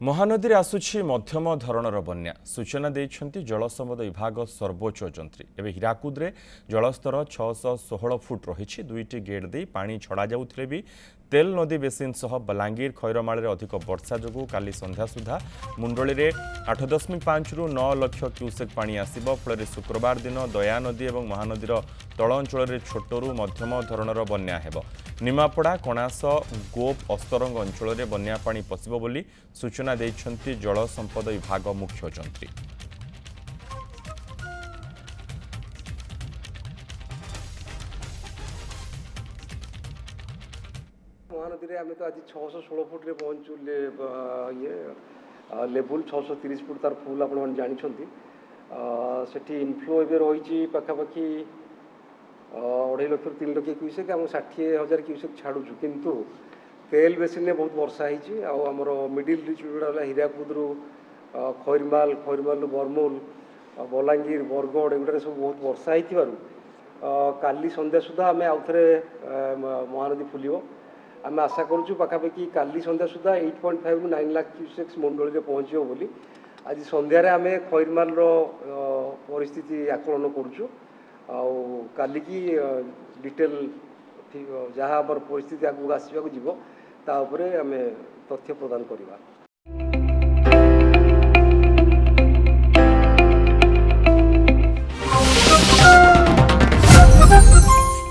महानदी आसुछि मध्यम धरणर बन्या सूचना देइछन्ति जलसंपद विभाग सर्वोच्च जंत्री एवं हीराकुद्रे जलस्तर 616 फुट रही दुईटी गेट दे पानी छड़ा जाउथिले भी तेल नदी बेसिन सह बलांगीर खैरमाळे अधिक वर्षा जोगु काली संध्या सुधा मुंडली रे 8.5 रु 9 लाख क्यूसेक पानी आसिबो फल शुक्रवार दिन दया नदी और महानदीर तल अंचल छोटरू मध्यम धरणर बन्या हेबो। निमापड़ा कणास गोप अस्तरंग अंचल बन्या पानी पशिबो बोली सूचना देइछन्ति जल संपद विभाग मुख्य जंत्री। महानदी में आम तो आज 616 फुट रे पहुँचु ये लेवल 630 फुट तार फुल आप जानते सेठी इनफ्लो एवं रही पाखापाखि 2.5 लाख 3 लाख क्यूसेक आम 60,000 क्यूसेक छाड़ू किंतु तेल बेसिन बहुत वर्षा होती आमर मिडिल रिच जोड़ा हीराकुद खैरमाल खैरमाल बरमूल बलांगीर बरगढ़ एगुड़ा सब बहुत वर्षा हो काली संध्या सुधा आम आउ थे महानदी फुल आम आशा करूँ पाखापाखि काली संध्या सुधा 8.5 रु 9 लाख क्यूसेक्स मंडल में पहुँचो बोली आज संध्यारे आम खैरमाल परिस्थिति आकलन करुँ काली की डिटेल जहाँ आम परिस्थिति आगे आसवाक जीव ता उपरे आम तथ्य प्रदान करवा।